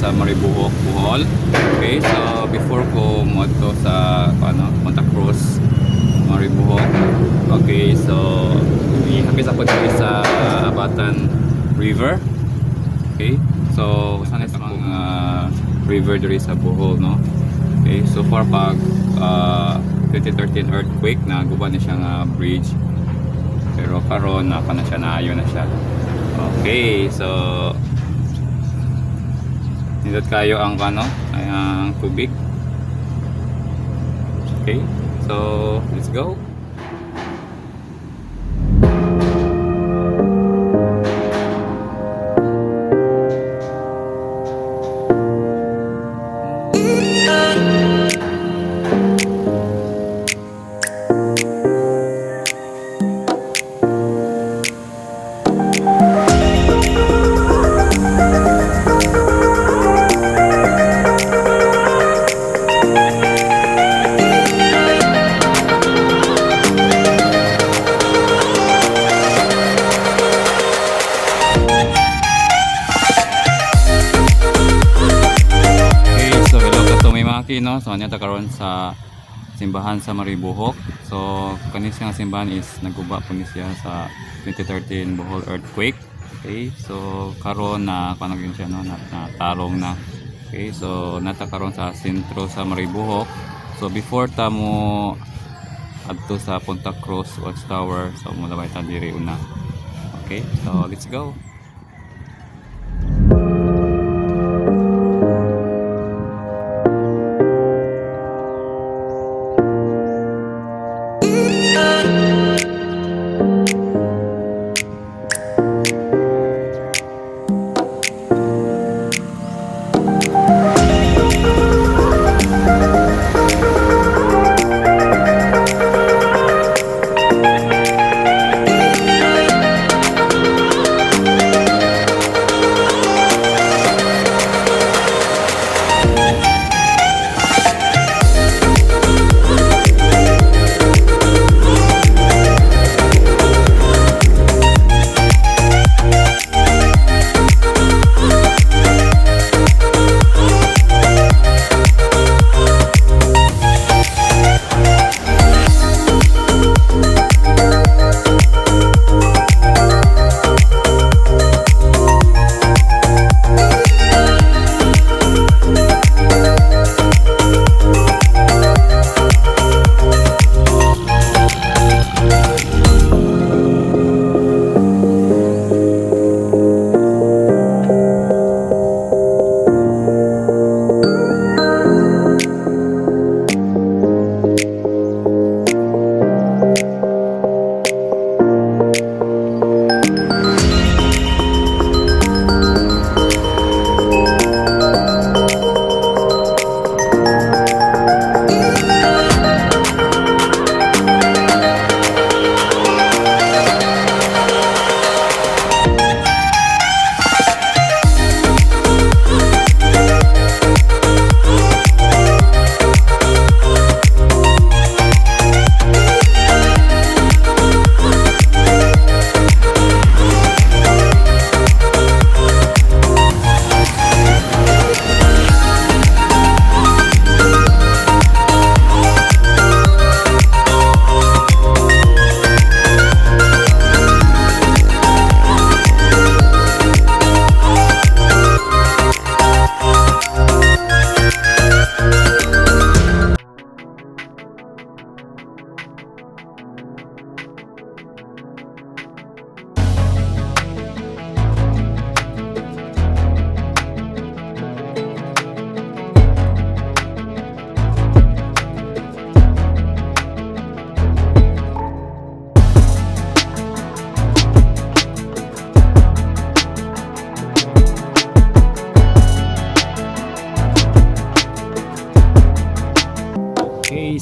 Sa Maribohok, Bohol. Okay, so before ko moto sa Santa Cruz, Maribohok. Okay, so ihapis ako dito sa Abatan River. Okay, so sana sa mga river diri sa Bohol, no. Okay, so far pag 2013 earthquake na guba na siya nga bridge, pero karon na siya, naayo na siya. Okay, so nindot kayo ang ang tubig. Okay, so let's go. No, so anya ta karon sa simbahan sa Maribohok. So kani siya nga simbahan is naguba po ni siya sa 2013 Bohol earthquake. Okay, so karon na kanagin siya, no, natarong na. Okay, so nata karon sa sentro sa Maribohok. So before ta mo adto sa Punta Cruz Watchtower, so mulabay ta diri una. Okay, so let's go.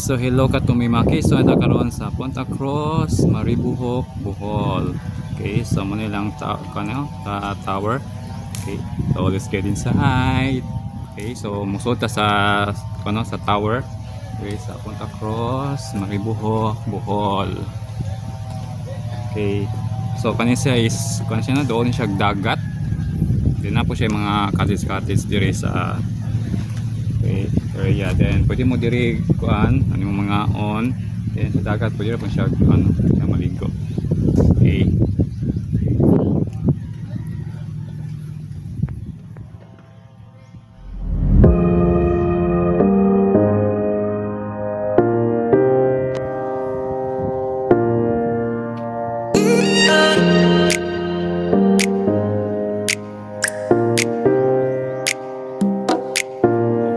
so hello ka tumimaki. So ito karon sa Punta Cross, Maribohok, Bohol. Okay, so muna lang tower. Okay, so let's get inside. Okay, so musod ta sa sa tower. Okay, sa Punta Cross, Maribohok, Bohol. Okay, so kanin siya is na doon siya dagat. Di na po siya mga cottage dire sa area. Then pwede mo diri kuan ano mga on. Then sa dagat pwede po siya siya maligo. Okay.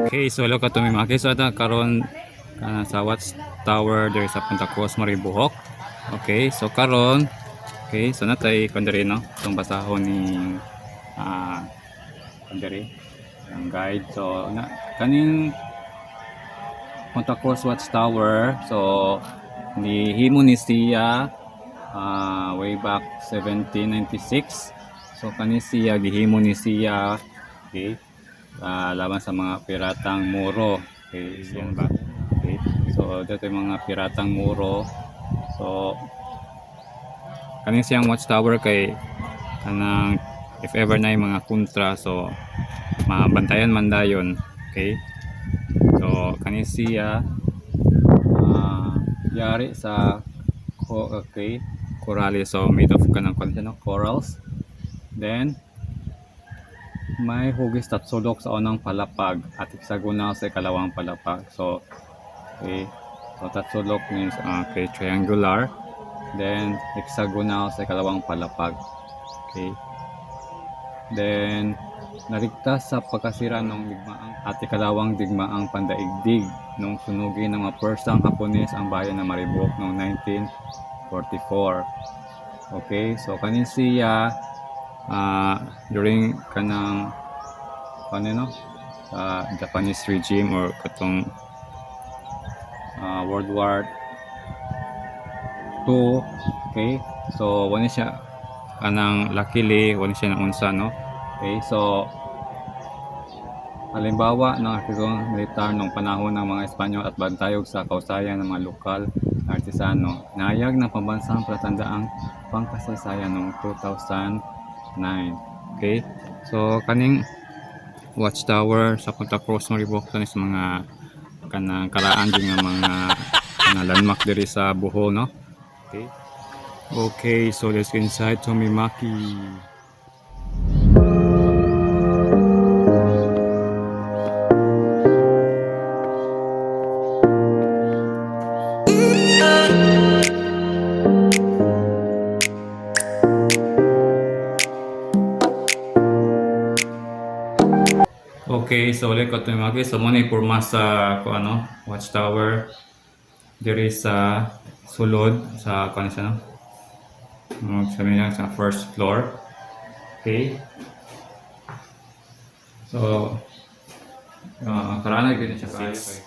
Okay, so hello ka tumimaki. So ito karon sa Watchtower there sa Punta Cross, Maribohok. Okay, so karon so natay kandiri no itong basahon ni kandiri ang guide. So kaning Punta Cross Watchtower, so nihimo ni siya way back 1796. So kani siya gihimo ni siya laban sa mga piratang Moro. Okay, yan ba? Okay. So dito yung mga piratang Moro. So kanin siyang watchtower kay kanang if ever na yung mga kontra, so mabantayan man dayon. Okay. So kanin siya yari sa corals, so made of kanang corals. Then may hugis tatsulok sa unang palapag at hexagonal sa ikalawang palapag. So so tatsulok means triangular, then hexagonal sa ikalawang palapag. Okay, then narigtas sa pagkasira ng digmaang at ikalawang digmaang pandaigdig nung sunugin ng mga Persang Hapones ang bayan ng Maribohok noong 1944. Okay, so kanin siya during kanang Japanese regime or katong World War II. Okay, so wala siya kanang luckily wala siya na unsa no. Okay, so halimbawa ng aktiong militar nung panahon ng mga Espanyol at bantayog sa kausayan ng mga lokal na artisano, nahayag ng pambansang palatandaang pangkasaysayan noong 2009. Okay, so kaning watchtower sa Punta Cross, Maribohok sa mga kanang karaan din nga mga landmark diri sa Bohol no. Okay, okay, so let's get inside Tomimaki. Okay, so ulit ko tumimaki. So muna ipurma sa watchtower diri sa sulod sa siya no, sabi niya sa first floor. Okay, so karana gid siya guys.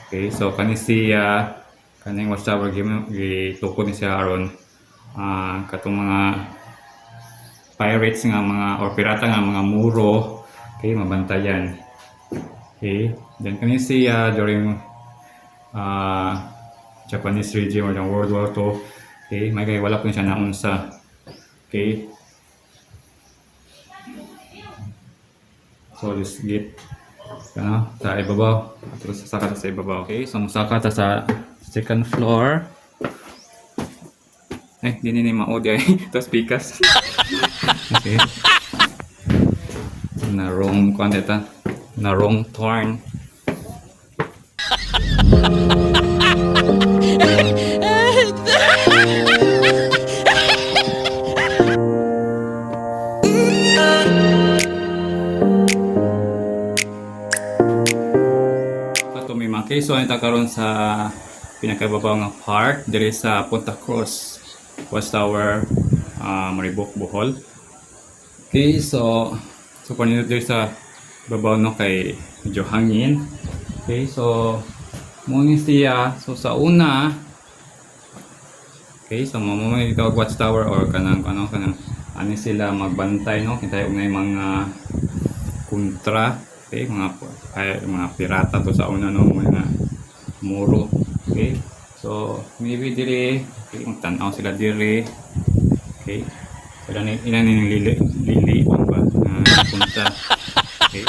Okay, so siya kaning watchtower gitukod ni siya aron katong mga pirates nga mga or pirata nga mga Moro. Okay, mabantayan. Okay, then kanin siya during Japanese regime or the World War II. Okay, may kay wala po siya naunsa. Okay, so this gate sa ibabaw, tapos sasaka sa ibabaw. Okay, so musaka ta sa second floor. Di ni maudi ay to speakers. Okay, na wrong na wrong turn. Okay, so ito karon sa pinakababaw nga part diri sa Punta Cross Watchtower, Maribohok, Bohol. Okay, so paninod diri sa babaw no kay medyo hangin. Okay, so Muna siya. So sa una, okay, so mamamay dito watchtower or kanang ano sila magbantay, no? Kita yung mga kontra, okay, mga pirata to sa una, no? Mga muro, okay. So maybe dire, okay, tanaw sila dire, okay. So ilan yung lili ba na punta, okay.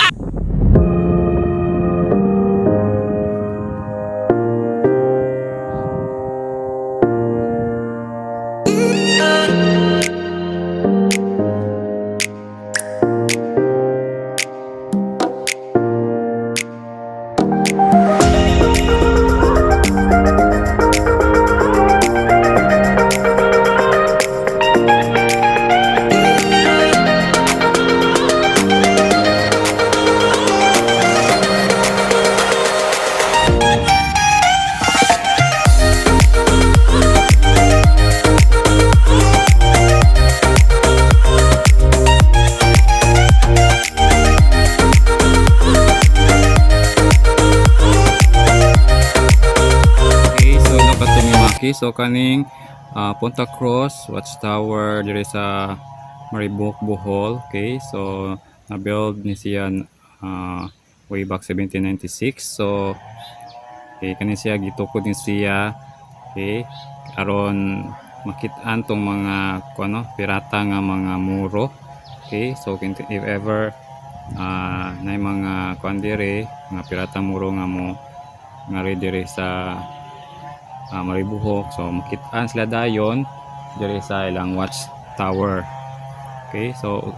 So kaning Punta Cross Watchtower diri sa Mariboc, Bohol. Okay, so na-build ni siya way back 1796. So okay, kani siya gitukod ni siya, okay, aron makit-an tong mga pirata nga mga muro. Okay, so if ever na mga dire nga pirata muro nga mo ngari dire sa Maribohok, so makit-an sila dayon dire sa ilang watchtower. Okay, so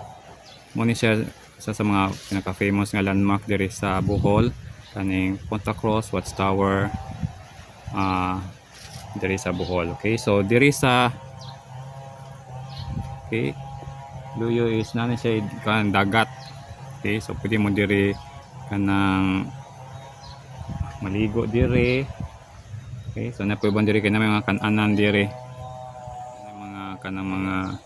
mo ni siya sa mga pinaka-famous nga landmark dire sa Bohol, kaning Punta Cross Watchtower dire sa Bohol. Okay, so dire sa luyo is na siya kan dagat. Okay, so pwede mo dire kanang maligo dire. Okay, so napuyban diri kay na mga kan-anan diri. Mga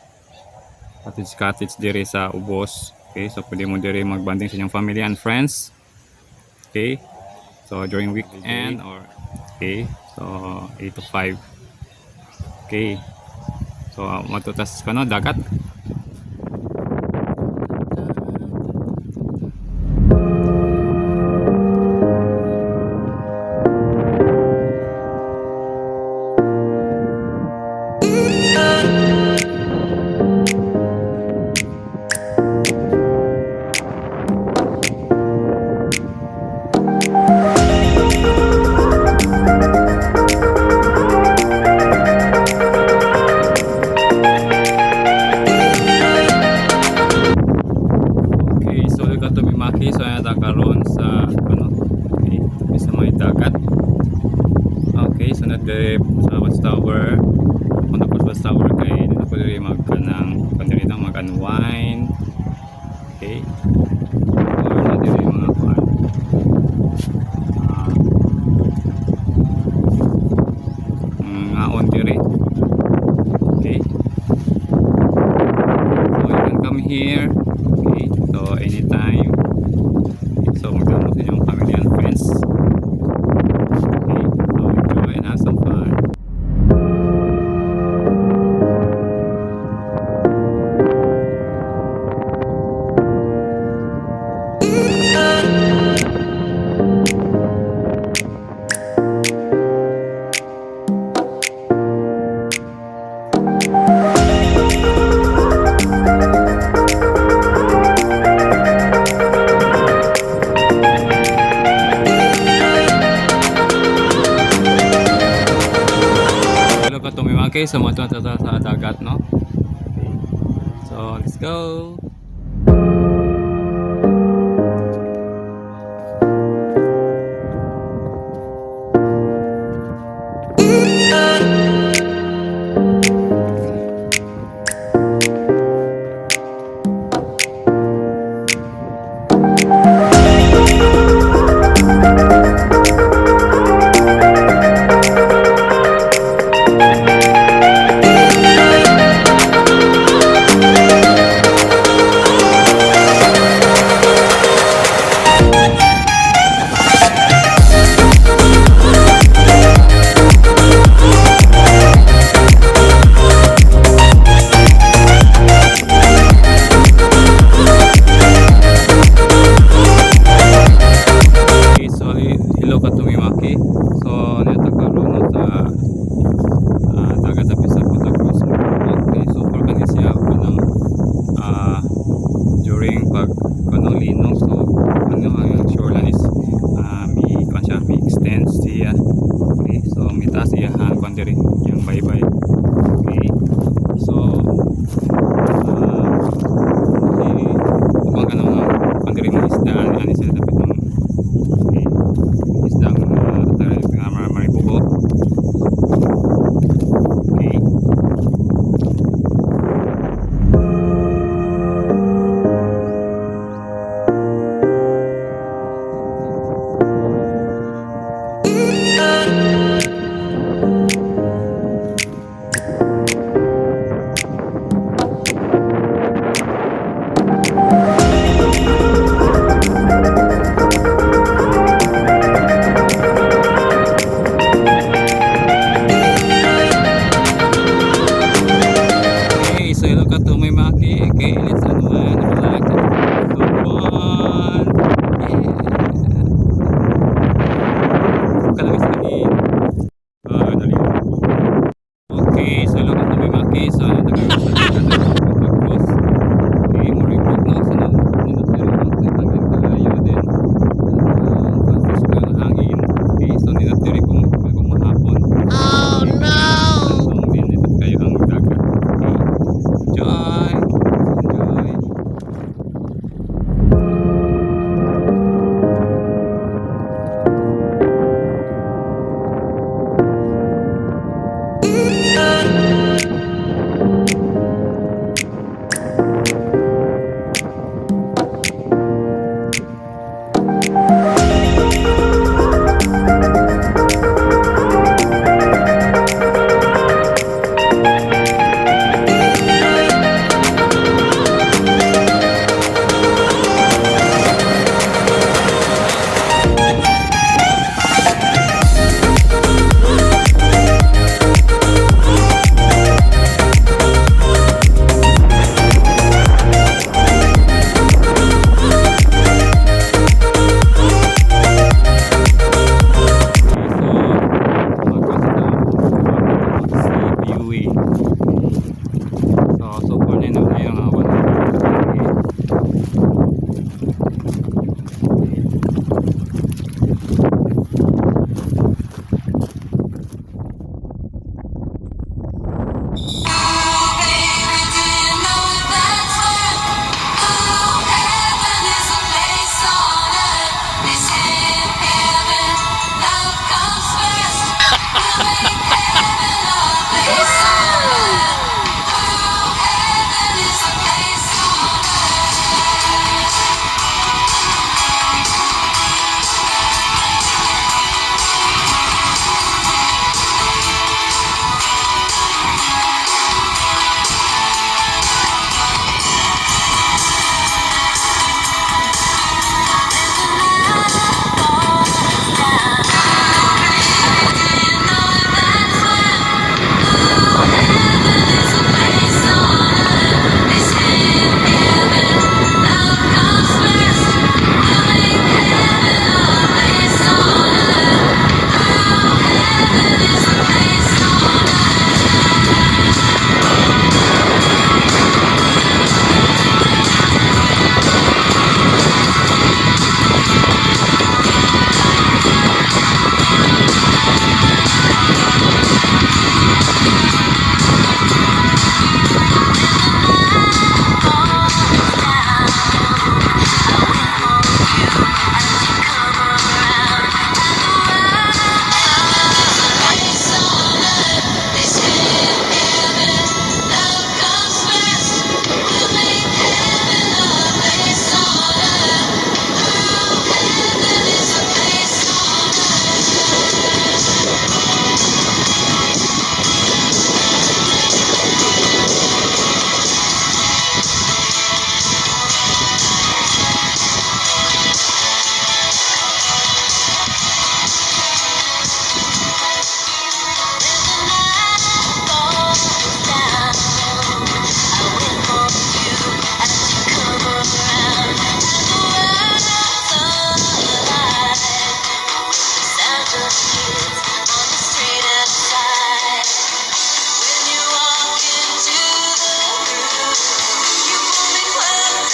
cottage diri sa ubos. Okay, so pwede mo diri magbanding sa inyong family and friends. Okay, so during weekend or okay, so 8 to 5. Okay, so matutas dagat. So karon sa okay, sa may dagat. Okay, so sa watchtower, Punta Cross Watchtower kay dito ko diri mag-unwind. Okay, so diri mga ngaon diri. Okay, so you can come here. Okay, so anytime. So magkano sa inyong family and friends. Okay, so enjoy and have some fun. Okay, so matuwa sa dagat, no? Okay. So let's go.